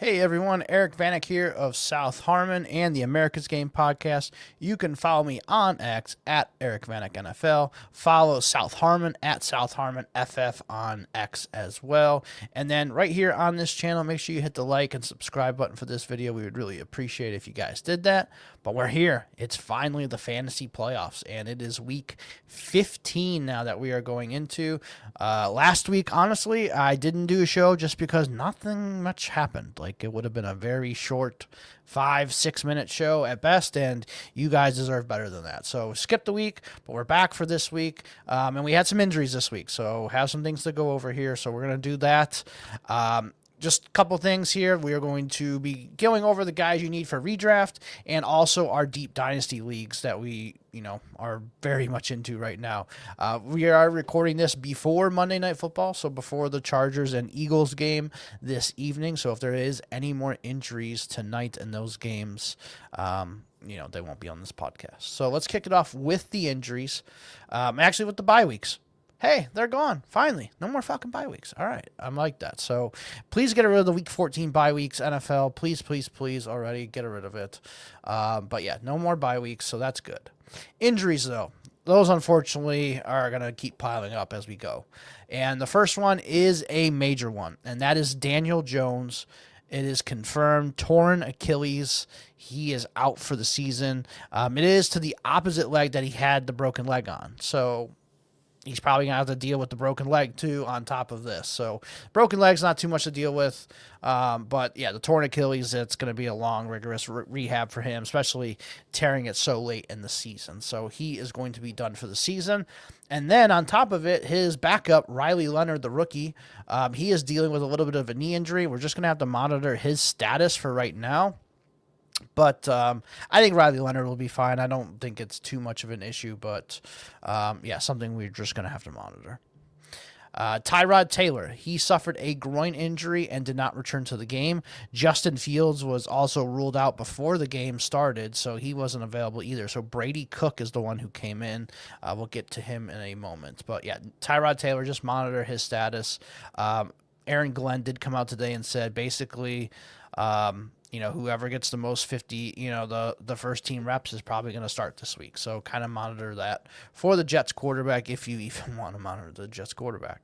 Hey everyone, Eric Vanek here of South Harmon and the America's Game podcast. You can follow me on X at Eric Vanek NFL. Follow South Harmon at South Harmon FF on X as well. And then right here on this channel, make sure you hit the like and subscribe button for this video. We would really appreciate it if you guys did that. But we're here. It's finally the fantasy playoffs, and it is week 15 now that we are going into. Last week, honestly, I didn't do a show just because nothing much happened. Like, it would have been a very short 5-6 minute show at best, and you guys deserve better than that. So skip the week, but we're back for this week, and we had some injuries this week, so have some things to go over here. So we're going to do that. Just a couple things here. We are going to be going over the guys you need for redraft and also our deep dynasty leagues that we, are very much into right now. We are recording this before Monday Night Football, so before the Chargers and Eagles game this evening. So if there is any more injuries tonight in those games, they won't be on this podcast. So let's kick it off with the injuries, actually with the bye weeks. Hey, they're gone. Finally. No more fucking bye weeks. All right. I'm like that. So please get rid of the week 14 bye weeks, NFL. Please, please, please already get rid of it. But yeah, no more bye weeks, so that's good. Injuries, though. Those, unfortunately, are going to keep piling up as we go. And the first one is a major one, and that is Daniel Jones. It is confirmed, torn Achilles. He is out for the season. It is to the opposite leg that he had the broken leg on. So he's probably going to have to deal with the broken leg, too, on top of this. So broken leg's not too much to deal with. But, yeah, the torn Achilles, it's going to be a long, rigorous rehab for him, especially tearing it so late in the season. So he is going to be done for the season. And then on top of it, his backup, Riley Leonard, the rookie, he is dealing with a little bit of a knee injury. We're just going to have to monitor his status for right now. But I think Riley Leonard will be fine. I don't think it's too much of an issue, but something we're just going to have to monitor. Tyrod Taylor, he suffered a groin injury and did not return to the game. Justin Fields was also ruled out before the game started, so he wasn't available either. So Brady Cook is the one who came in. We'll get to him in a moment. But yeah, Tyrod Taylor, just monitor his status. Aaron Glenn did come out today and said basically, whoever gets the most 50, the first team reps is probably going to start this week. So kind of monitor that for the Jets quarterback if you even want to monitor the Jets quarterback.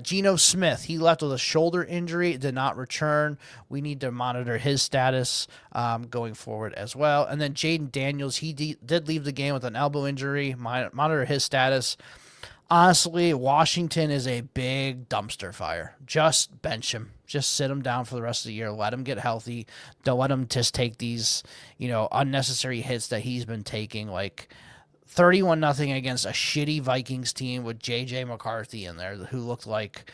Geno Smith, he left with a shoulder injury, did not return. We need to monitor his status going forward as well. And then Jaden Daniels, he did leave the game with an elbow injury. Monitor his status. Honestly, Washington is a big dumpster fire. Just bench him. Just sit him down for the rest of the year. Let him get healthy. Don't let him just take these, unnecessary hits that he's been taking. Like 31-0 against a shitty Vikings team with J.J. McCarthy in there, who looked like,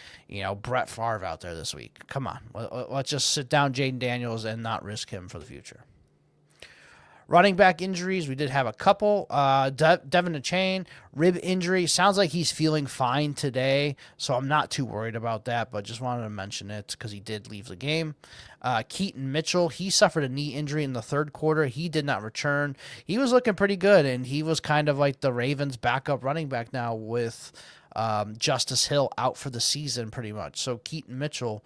Brett Favre out there this week. Come on. Let's just sit down Jaden Daniels and not risk him for the future. Running back injuries, we did have a couple. Devin Achane, rib injury. Sounds like he's feeling fine today, so I'm not too worried about that, but just wanted to mention it because he did leave the game. Keaton Mitchell, he suffered a knee injury in the third quarter. He did not return. He was looking pretty good, and he was kind of like the Ravens' backup running back now with Justice Hill out for the season pretty much. So Keaton Mitchell,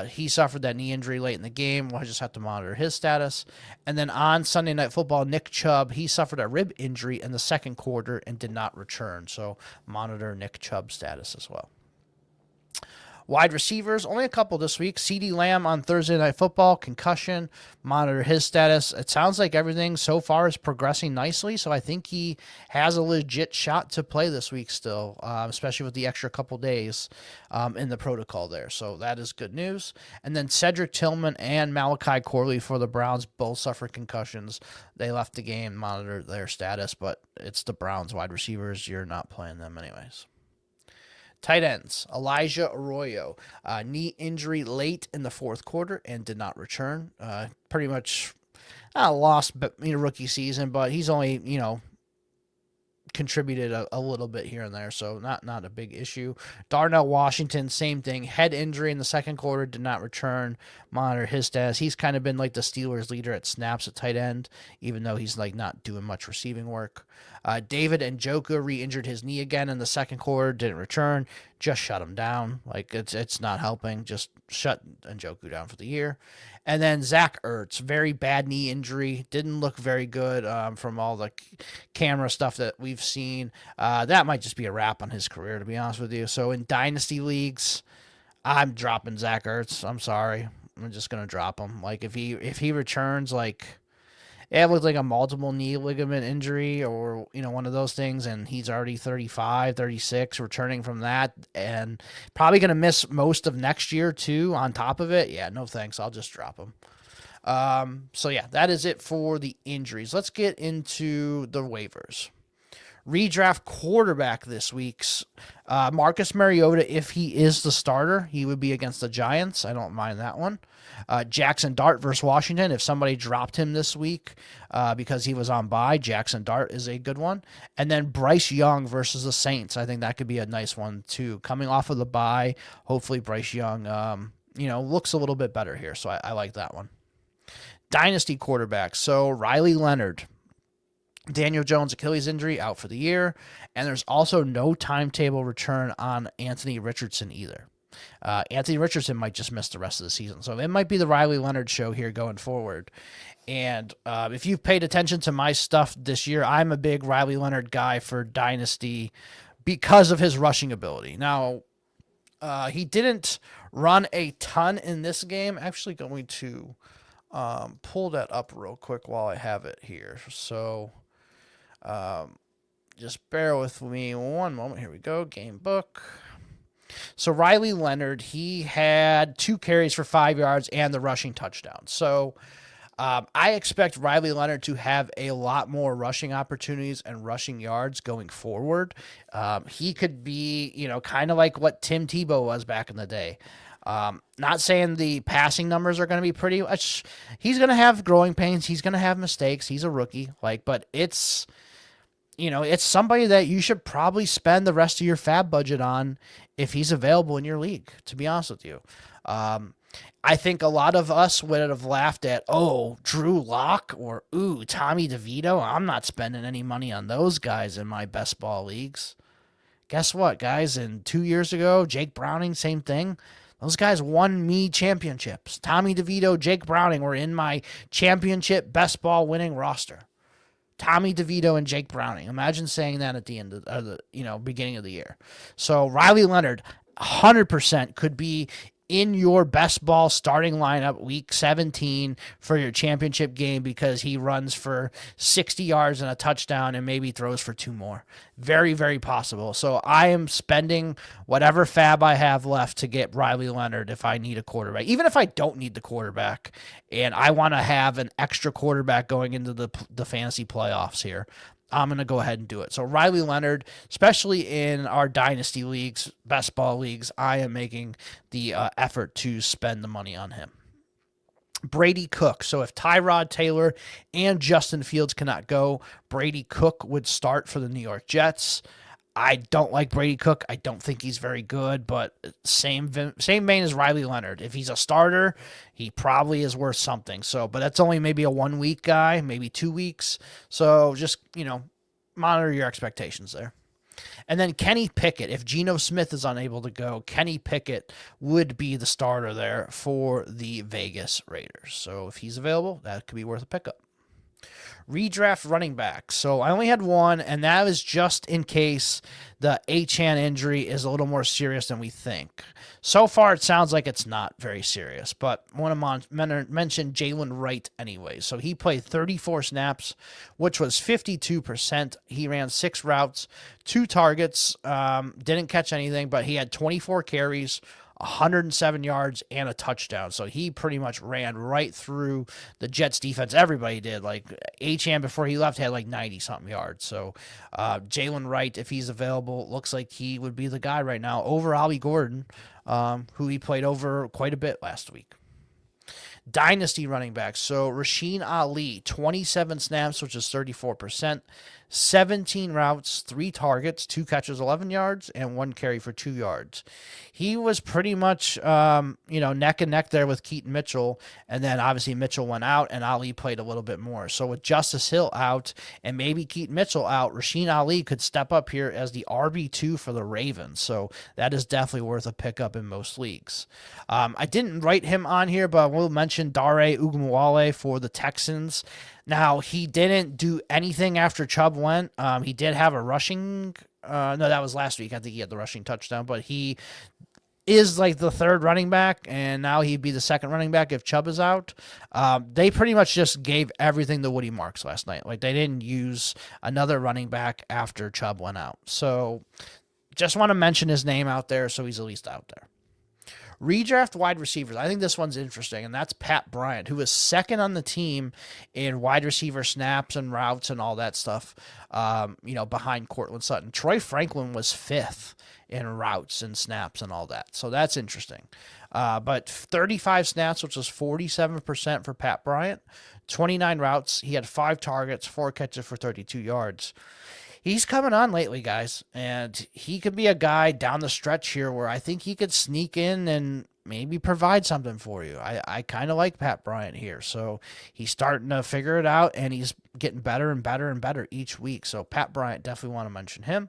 he suffered that knee injury late in the game. We'll just have to monitor his status. And then on Sunday Night Football, Nick Chubb, he suffered a rib injury in the second quarter and did not return. So monitor Nick Chubb's status as well. Wide receivers, only a couple this week. CeeDee Lamb on Thursday Night Football, concussion, monitor his status. It sounds like everything so far is progressing nicely, so I think he has a legit shot to play this week still, especially with the extra couple days in the protocol there. So that is good news. And then Cedric Tillman and Malachi Corley for the Browns both suffered concussions. They left the game, monitor their status, but it's the Browns wide receivers. You're not playing them anyways. Tight ends, Elijah Arroyo, knee injury late in the fourth quarter and did not return. Pretty much lost rookie season, but he's only, contributed a little bit here and there, so not a big issue. Darnell Washington, same thing. Head injury in the second quarter, did not return. Monitor his status. He's kind of been like the Steelers' leader at snaps at tight end, even though he's like not doing much receiving work. David Njoku re-injured his knee again in the second quarter, didn't return. just shut him down. Like, it's not helping. Just shut Njoku down for the year. And then Zach Ertz, very bad knee injury. Didn't look very good from all the camera stuff that we've seen. That might just be a wrap on his career, to be honest with you. So in Dynasty leagues, I'm dropping Zach Ertz. I'm sorry. I'm just going to drop him. Like, if he returns, like, it looked like a multiple knee ligament injury or, one of those things, and he's already 35, 36, returning from that, and probably going to miss most of next year, too, on top of it. Yeah, no thanks. I'll just drop him. So, yeah, that is it for the injuries. Let's get into the waivers. Redraft quarterback this week's Marcus Mariota. If he is the starter, he would be against the Giants. I don't mind that one. Jackson Dart versus Washington. If somebody dropped him this week because he was on bye, Jackson Dart is a good one. And then Bryce Young versus the Saints. I think that could be a nice one too. Coming off of the bye, hopefully Bryce Young, looks a little bit better here. So I like that one. Dynasty quarterback. So Riley Leonard. Daniel Jones' Achilles injury, out for the year. And there's also no timetable return on Anthony Richardson either. Anthony Richardson might just miss the rest of the season. So it might be the Riley Leonard show here going forward. And if you've paid attention to my stuff this year, I'm a big Riley Leonard guy for Dynasty because of his rushing ability. Now, he didn't run a ton in this game. Actually going to pull that up real quick while I have it here. So just bear with me one moment. Here we go. Game book. So Riley Leonard, he had 2 carries for 5 yards and the rushing touchdown. So I expect Riley Leonard to have a lot more rushing opportunities and rushing yards going forward. He could be, kind of like what Tim Tebow was back in the day. Not saying the passing numbers are going to be pretty much. He's going to have growing pains. He's going to have mistakes. He's a rookie. But it's, it's somebody that you should probably spend the rest of your fab budget on if he's available in your league, to be honest with you. I think a lot of us would have laughed at, Drew Lock or, Tommy DeVito. I'm not spending any money on those guys in my best ball leagues. Guess what, guys? And 2 years ago, Jake Browning, same thing. Those guys won me championships. Tommy DeVito, Jake Browning were in my championship best ball winning roster. Tommy DeVito and Jake Browning. Imagine saying that at the end of the beginning of the year. So Riley Leonard, 100% could be in your best ball starting lineup week 17 for your championship game because he runs for 60 yards and a touchdown and maybe throws for 2 more. Very, very possible. So I am spending whatever fab I have left to get Riley Leonard if I need a quarterback. Even if I don't need the quarterback and I want to have an extra quarterback going into the fantasy playoffs here, I'm going to go ahead and do it. So Riley Leonard, especially in our dynasty leagues, best ball leagues, I am making the effort to spend the money on him. Brady Cook. So if Tyrod Taylor and Justin Fields cannot go, Brady Cook would start for the New York Jets. I don't like Brady Cook. I don't think he's very good, but same vein as Riley Leonard. If he's a starter, he probably is worth something. So, but that's only maybe a 1 week guy, maybe 2 weeks. So just, monitor your expectations there. And then Kenny Pickett. If Geno Smith is unable to go, Kenny Pickett would be the starter there for the Vegas Raiders. So if he's available, that could be worth a pickup. Redraft running back. So I only had one, and that was just in case the Achane injury is a little more serious than we think. So far, it sounds like it's not very serious, but I want to mention Jalen Wright anyway. So he played 34 snaps, which was 52%. He ran 6 routes, 2 targets, didn't catch anything, but he had 24 carries, 107 yards, and a touchdown. So he pretty much ran right through the Jets defense. Everybody did. Like Achane before he left had like 90-something yards. So Jalen Wright, if he's available, looks like he would be the guy right now over Ollie Gordon, who he played over quite a bit last week. Dynasty running backs. So Rasheen Ali, 27 snaps, which is 34%, 17 routes, 3 targets, 2 catches, 11 yards, and 1 carry for 2 yards. He was pretty much, neck and neck there with Keaton Mitchell, and then obviously Mitchell went out, and Ali played a little bit more. So with Justice Hill out and maybe Keaton Mitchell out, Rasheen Ali could step up here as the RB2 for the Ravens. So that is definitely worth a pickup in most leagues. I didn't write him on here, but I will mention Dare Ogunbowale for the Texans. Now, he didn't do anything after Chubb went. He did have a rushing. No, that was last week. I think he had the rushing touchdown, but he is like the third running back, and now he'd be the second running back if Chubb is out. They pretty much just gave everything to Woody Marks last night. Like, they didn't use another running back after Chubb went out. So just want to mention his name out there so he's at least out there. Redraft wide receivers. I think this one's interesting, and that's Pat Bryant, who is second on the team in wide receiver snaps and routes and all that stuff, behind Cortland Sutton. Troy Franklin was fifth in routes and snaps and all that, so that's interesting. But 35 snaps, which was 47% for Pat Bryant, 29 routes. He had 5 targets, 4 catches for 32 yards. He's coming on lately, guys, and he could be a guy down the stretch here where I think he could sneak in and maybe provide something for you. I kind of like Pat Bryant here, so he's starting to figure it out, and he's getting better and better and better each week. So Pat Bryant, definitely want to mention him.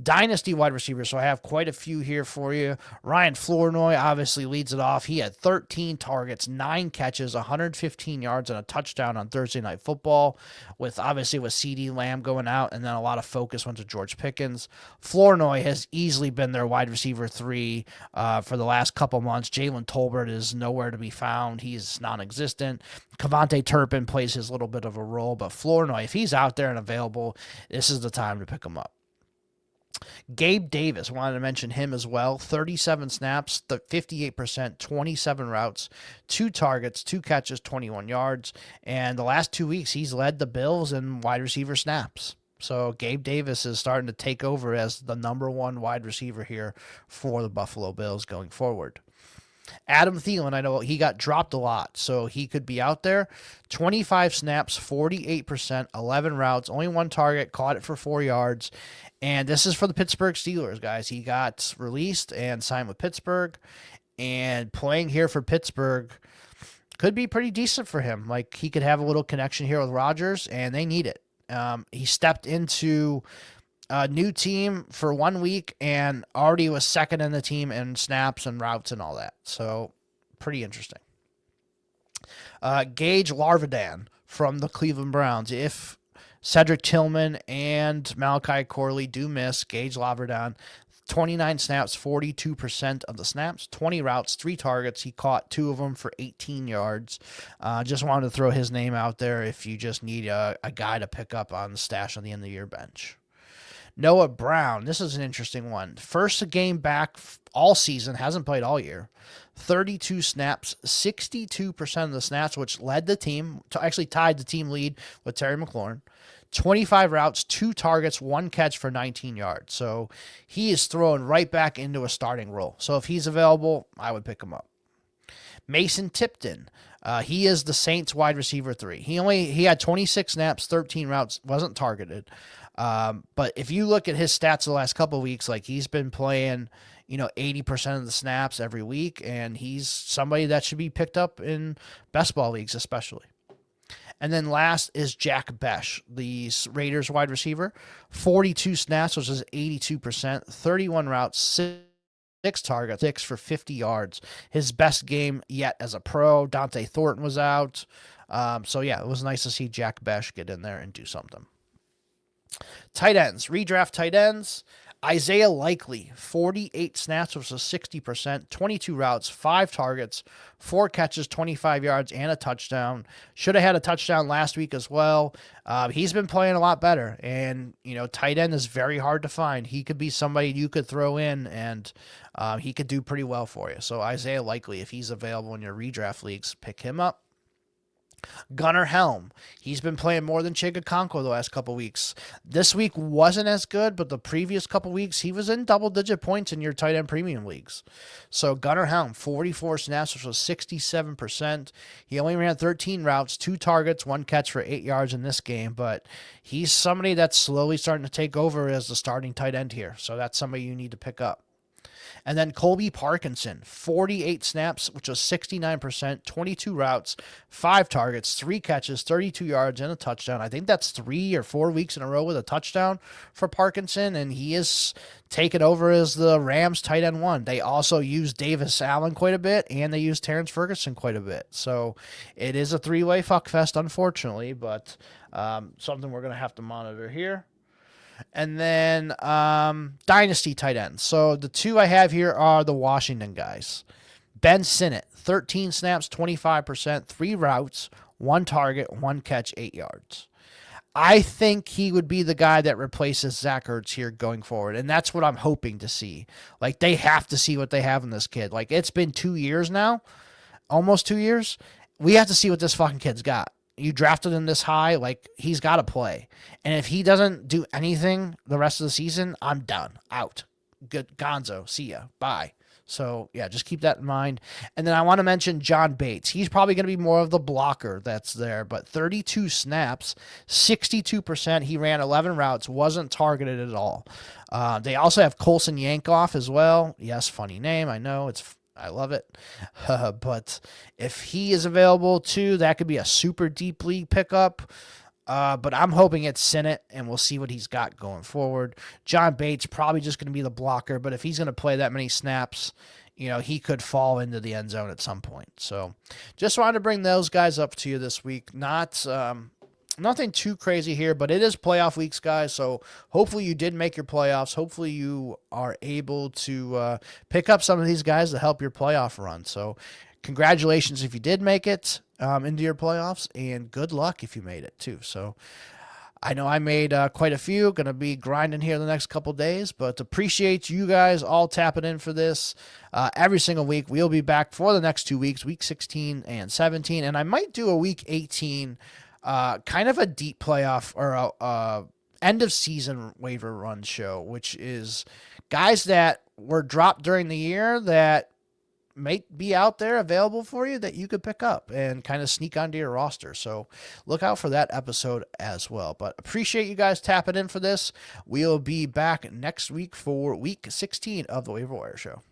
Dynasty wide receivers, so I have quite a few here for you. Ryan Flournoy obviously leads it off. He had 13 targets, 9 catches, 115 yards, and a touchdown on Thursday Night Football, with CeeDee Lamb going out, and then a lot of focus went to George Pickens. Flournoy has easily been their wide receiver 3 for the last couple months. Jalen Tolbert is nowhere to be found. He's non-existent. Kevontae Turpin plays his little bit of a role, but Flournoy, if he's out there and available, this is the time to pick him up. Gabe Davis, wanted to mention him as well. 37 snaps, 58%, 27 routes, 2 targets, 2 catches, 21 yards. And the last 2 weeks, he's led the Bills in wide receiver snaps. So Gabe Davis is starting to take over as the number 1 wide receiver here for the Buffalo Bills going forward. Adam Thielen, I know he got dropped a lot, so he could be out there. 25 snaps, 48%, 11 routes, only 1 target, caught it for 4 yards. And this is for the Pittsburgh Steelers, guys. He got released and signed with Pittsburgh, and playing here for Pittsburgh could be pretty decent for him. Like, he could have a little connection here with Rodgers, and they need it. He stepped into a new team for 1 week and already was second in the team in snaps and routes and all that. So, pretty interesting. Gage Larvadan from the Cleveland Browns. If Cedric Tillman and Malachi Corley do miss, Gage Larvadan, 29 snaps, 42% of the snaps, 20 routes, 3 targets. He caught 2 of them for 18 yards. Just wanted to throw his name out there if you just need a guy to pick up on the stash on the end of your bench. Noah Brown, this is an interesting one. First game back all season, hasn't played all year. 32 snaps, 62% of the snaps, which led the team, actually tied the team lead with Terry McLaurin. 25 routes, 2 targets, 1 catch for 19 yards. So he is thrown right back into a starting role. So if he's available, I would pick him up. Mason Tipton, he is the Saints wide receiver 3. He had 26 snaps, 13 routes, wasn't targeted. But if you look at his stats the last couple of weeks, like, he's been playing, 80% of the snaps every week, and he's somebody that should be picked up in best ball leagues especially. And then last is Jack Besh, the Raiders wide receiver. 42 snaps, which is 82%, 31 routes, 6 targets, 6 for 50 yards. His best game yet as a pro. Dante Thornton was out. It was nice to see Jack Besh get in there and do something. Tight ends, redraft tight ends. Isaiah Likely, 48 snaps, which was 60%, 22 routes, 5 targets, 4 catches, 25 yards, and a touchdown. Should have had a touchdown last week as well. He's been playing a lot better, and, tight end is very hard to find. He could be somebody you could throw in, and he could do pretty well for you. So Isaiah Likely, if he's available in your redraft leagues, pick him up. Gunnar Helm. He's been playing more than Chigakonko the last couple weeks. This week wasn't as good, but the previous couple weeks he was in double-digit points in your tight end premium leagues. So Gunnar Helm, 44 snaps, which was 67%. He only ran 13 routes, 2 targets, 1 catch for 8 yards in this game, but he's somebody that's slowly starting to take over as the starting tight end here. So that's somebody you need to pick up. And then Colby Parkinson, 48 snaps, which was 69%, 22 routes, 5 targets, 3 catches, 32 yards, and a touchdown. I think that's 3 or 4 weeks in a row with a touchdown for Parkinson, and he is taken over as the Rams tight end 1. They also use Davis Allen quite a bit, and they use Terrence Ferguson quite a bit. So it is a 3-way fuckfest, unfortunately, but something we're going to have to monitor here. And then Dynasty tight ends. So the 2 I have here are the Washington guys. Ben Sinnott, 13 snaps, 25%, 3 routes, 1 target, 1 catch, 8 yards. I think he would be the guy that replaces Zach Ertz here going forward, and that's what I'm hoping to see. Like, they have to see what they have in this kid. Like, it's been 2 years now, almost 2 years. We have to see what this fucking kid's got. You drafted him this high, like, he's got to play. And if he doesn't do anything the rest of the season, I'm done. Out. Good. Gonzo. See ya. Bye. So, yeah, just keep that in mind. And then I want to mention John Bates. He's probably going to be more of the blocker that's there, but 32 snaps, 62%. He ran 11 routes, wasn't targeted at all. They also have Colson Yankoff as well. Yes, funny name. I know. I love it. But if he is available too, that could be a super deep league pickup. But I'm hoping it's Sinnott, and we'll see what he's got going forward. John Bates probably just going to be the blocker, but if he's going to play that many snaps, he could fall into the end zone at some point. So just wanted to bring those guys up to you this week. Nothing too crazy here, but it is playoff weeks, guys, so hopefully you did make your playoffs. Hopefully you are able to pick up some of these guys to help your playoff run. So congratulations if you did make it into your playoffs, and good luck if you made it too. So I know I made quite a few. Going to be grinding here the next couple days, but appreciate you guys all tapping in for this every single week. We'll be back for the next 2 weeks, week 16 and 17, and I might do a week 18 kind of a deep playoff or a end of season waiver run show, which is guys that were dropped during the year that might be out there available for you that you could pick up and kind of sneak onto your roster. So look out for that episode as well. But appreciate you guys tapping in for this. We'll be back next week for week 16 of the Waiver Wire Show.